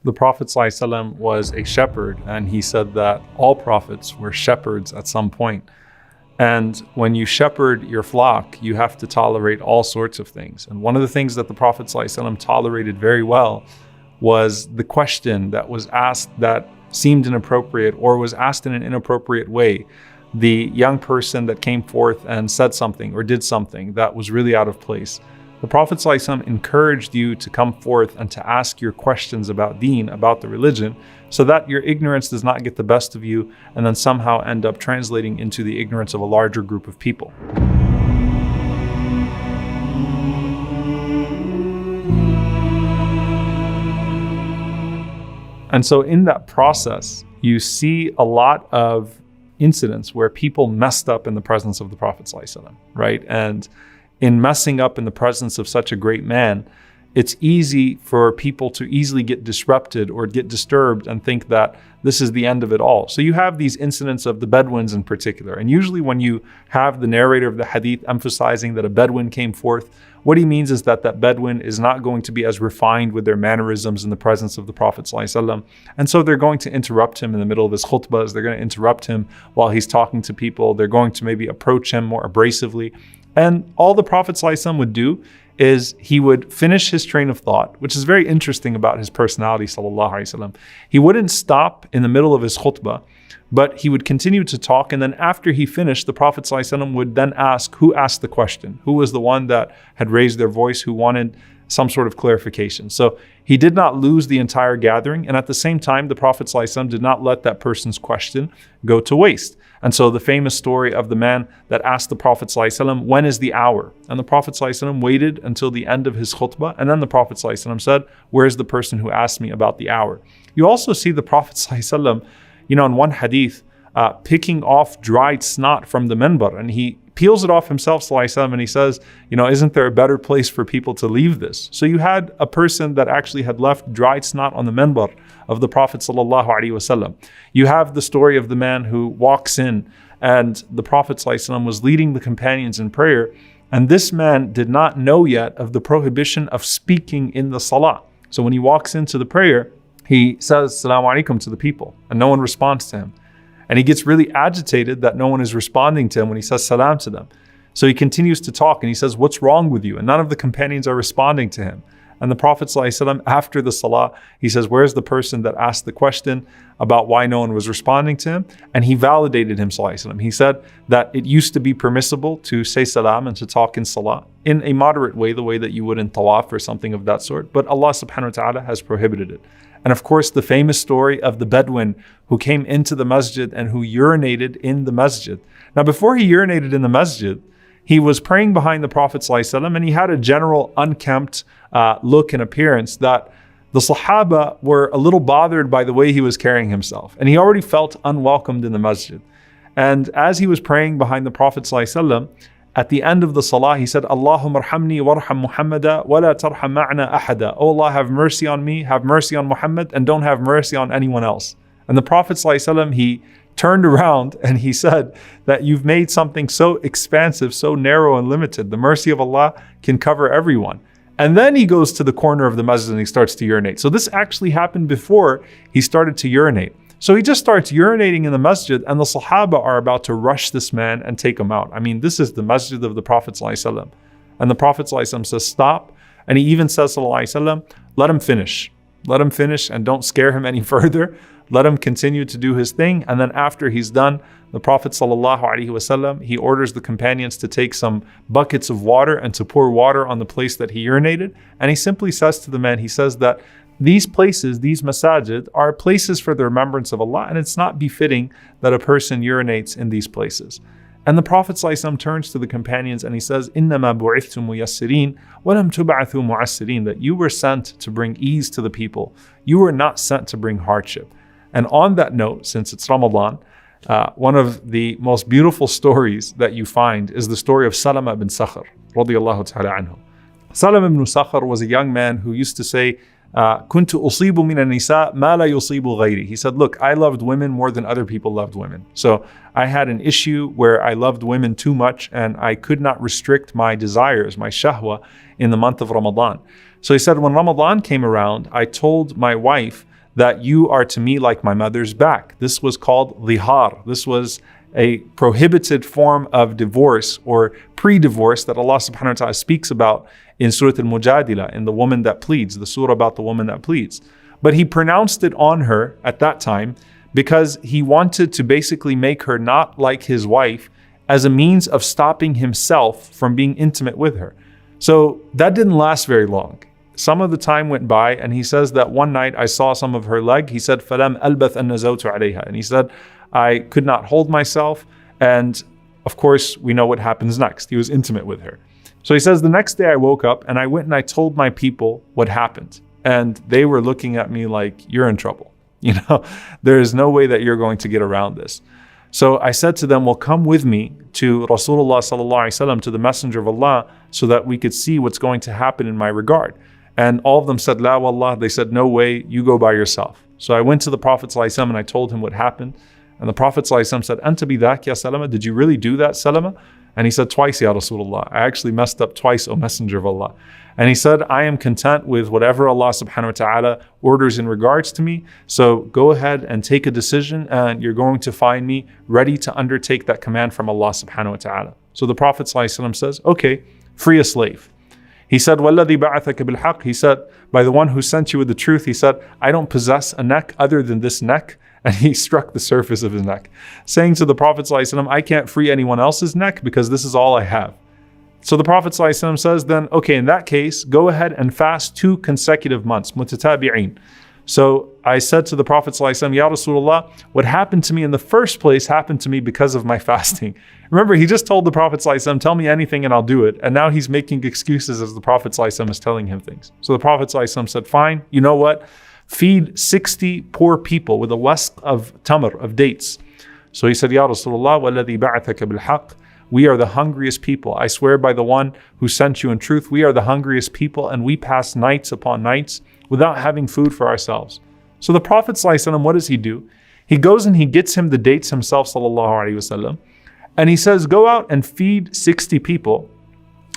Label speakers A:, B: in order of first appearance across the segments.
A: The Prophet ﷺ was a shepherd, and he said that all prophets were shepherds at some point. And when you shepherd your flock, you have to tolerate all sorts of things. And one of the things that the Prophet ﷺ tolerated very well was the question that was asked that seemed inappropriate or was asked in an inappropriate way. The young person that came forth and said something or did something that was really out of place. The Prophet ﷺ encouraged you to come forth and to ask your questions about deen, about the religion, so that your ignorance does not get the best of you and then somehow end up translating into the ignorance of a larger group of people. And so in that process, you see a lot of incidents where people messed up in the presence of the Prophet ﷺ, right? And in messing up in the presence of such a great man, it's easy for people to easily get disrupted or get disturbed and think that this is the end of it all. So you have these incidents of the Bedouins in particular. And usually when you have the narrator of the hadith emphasizing that a Bedouin came forth, what he means is that that Bedouin is not going to be as refined with their mannerisms in the presence of the Prophet ﷺ. And so they're going to interrupt him in the middle of his khutbahs. They're going to interrupt him while he's talking to people. They're going to maybe approach him more abrasively. And all the Prophet ﷺ would do is he would finish his train of thought, which is very interesting about his personality, sallallahu alaihi wasallam. He wouldn't stop in the middle of his khutbah, but he would continue to talk. And then after he finished, the Prophet ﷺ would then ask who asked the question, who was the one that had raised their voice, who wanted some sort of clarification. So he did not lose the entire gathering. And at the same time, the Prophet ﷺ did not let that person's question go to waste. And so the famous story of the man that asked the Prophet ﷺ, when is the hour? And the Prophet ﷺ waited until the end of his khutbah. And then the Prophet ﷺ said, where is the person who asked me about the hour? You also see the Prophet ﷺ, in one hadith, picking off dried snot from the minbar. And he peels it off himself, ﷺ, and he says, isn't there a better place for people to leave this? So you had a person that actually had left dried snot on the minbar of the Prophet ﷺ. You have the story of the man who walks in and the Prophet ﷺ was leading the companions in prayer, and this man did not know yet of the prohibition of speaking in the salah. So when he walks into the prayer, he says, Assalamu alaikum to the people, and no one responds to him. And he gets really agitated that no one is responding to him when he says salam to them. So he continues to talk and he says, what's wrong with you? And none of the companions are responding to him. And the Prophet ﷺ, after the salah, he says, where's the person that asked the question about why no one was responding to him? And he validated him, ﷺ. He said that it used to be permissible to say salam and to talk in salah in a moderate way, the way that you would in tawaf or something of that sort. But Allah subhanahu wa ta'ala has prohibited it. And of course, the famous story of the Bedouin who came into the masjid and who urinated in the masjid. Now, before he urinated in the masjid, he was praying behind the Prophet ﷺ, and he had a general unkempt look and appearance that the Sahaba were a little bothered by the way he was carrying himself. And he already felt unwelcomed in the masjid. And as he was praying behind the Prophet ﷺ, at the end of the salah, he said, Allahumma arhamni warham Muhammada wa la tarham ma'na ahada. Oh Allah, have mercy on me, have mercy on Muhammad, and don't have mercy on anyone else. And the Prophet ﷺ, he turned around and he said that you've made something so expansive, so narrow and limited. The mercy of Allah can cover everyone. And then he goes to the corner of the masjid and he starts to urinate. So this actually happened before he started to urinate. So he just starts urinating in the masjid, and the Sahaba are about to rush this man and take him out. I mean, this is the masjid of the Prophet ﷺ. And the Prophet ﷺ says, stop. And he even says, ﷺ, let him finish. Let him finish and don't scare him any further. Let him continue to do his thing. And then after he's done, the Prophet ﷺ, he orders the companions to take some buckets of water and to pour water on the place that he urinated. And he simply says to the man, he says that these places, these masajid, are places for the remembrance of Allah, and it's not befitting that a person urinates in these places. And the Prophet ﷺ turns to the companions and he says, إِنَّمَا بُعِثْتُم مُيَسِّرِينَ وَلَمْ تُبْعَثُوا مُعَسِّرِينَ, that you were sent to bring ease to the people. You were not sent to bring hardship. And on that note, since it's Ramadan, one of the most beautiful stories that you find is the story of Salama ibn Sakhr, radiyallahu ta'ala anhu. Salama ibn Sakhr was a young man who used to say, كنت أصيب من النساء ما لا يصيب غيري. He said, look, I loved women more than other people loved women. So I had an issue where I loved women too much and I could not restrict my desires, my shahwa, in the month of Ramadan. So he said, when Ramadan came around, I told my wife that you are to me like my mother's back. This was called lihar. This was a prohibited form of divorce or pre-divorce that Allah subhanahu wa ta'ala speaks about in Surah Al-Mujadila, in the woman that pleads, the surah about the woman that pleads. But he pronounced it on her at that time because he wanted to basically make her not like his wife as a means of stopping himself from being intimate with her. So that didn't last very long. Some of the time went by, and he says that one night I saw some of her leg. He said, فَلَمْ أَلْبَثْ أَنْ نَزَوْتُ عَلَيْهَا. And he said, I could not hold myself. And of course, we know what happens next. He was intimate with her. So he says, the next day I woke up and I went and I told my people what happened. And they were looking at me like, you're in trouble. You know, there is no way that you're going to get around this. So I said to them, well, come with me to Rasulullah sallallahu alaihi wasallam, to the Messenger of Allah, so that we could see what's going to happen in my regard. And all of them said, La wallah. They said, no way, you go by yourself. So I went to the Prophet sallallahu alaihi wasallam and I told him what happened. And the Prophet sallallahu alaihi wasallam said, Anta bidak ya Salama? Did you really do that, Salama? And he said, twice, Ya Rasulullah. I actually messed up twice, O Messenger of Allah. And he said, I am content with whatever Allah subhanahu wa ta'ala orders in regards to me. So go ahead and take a decision, and you're going to find me ready to undertake that command from Allah subhanahu wa ta'ala. So the Prophet ﷺ says, okay, free a slave. He said, وَالَّذِي بَعَثَكَ بِالْحَقِّ. He said, by the one who sent you with the truth, he said, I don't possess a neck other than this neck. And he struck the surface of his neck, saying to the Prophet ﷺ, I can't free anyone else's neck because this is all I have. So the Prophet ﷺ says then, okay, in that case, go ahead and fast 2 consecutive months, mutatabi'in. So I said to the Prophet ﷺ, Ya Rasulullah, what happened to me in the first place happened to me because of my fasting. Remember, he just told the Prophet ﷺ, tell me anything and I'll do it. And now he's making excuses as the Prophet ﷺ is telling him things. So the Prophet ﷺ said, fine, you know what? Feed 60 poor people with a wasq of tamr, of dates. So he said, Ya Rasulullah, وَالَّذِي بَعَثَكَ بِالْحَقِّ. We are the hungriest people. I swear by the one who sent you in truth, we are the hungriest people, and we pass nights upon nights without having food for ourselves. So the Prophet ﷺ, what does he do? He goes and he gets him the dates himself, sallallahu alaihi wasallam, and he says, go out and feed 60 people,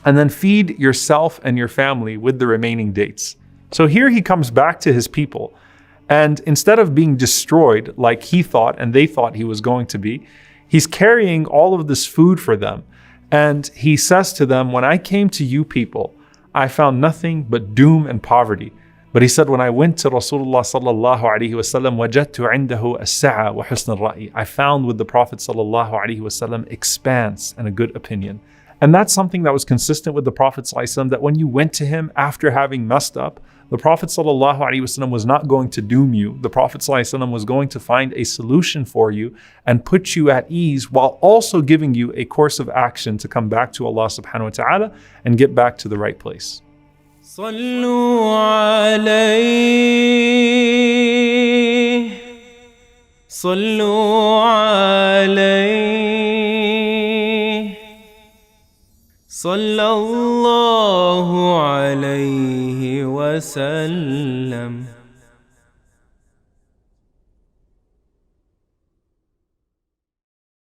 A: and then feed yourself and your family with the remaining dates. So here he comes back to his people, and instead of being destroyed like he thought and they thought he was going to be, he's carrying all of this food for them. And he says to them, when I came to you people, I found nothing but doom and poverty. But he said, when I went to Rasulullah sallallahu alaihi wasallam, wajadtu indahu as-sa'a wa husn al-ra'i. I found with the Prophet sallallahu alaihi wasallam expanse and a good opinion. And that's something that was consistent with the Prophet sallallahu alaihi wasallam, that when you went to him after having messed up, the Prophet ﷺ was not going to doom you. The Prophet ﷺ was going to find a solution for you and put you at ease, while also giving you a course of action to come back to Allah subhanahu wa ta'ala and get back to the right place.
B: صلوا عليه صلوا عليه صلى الله عليه وسلم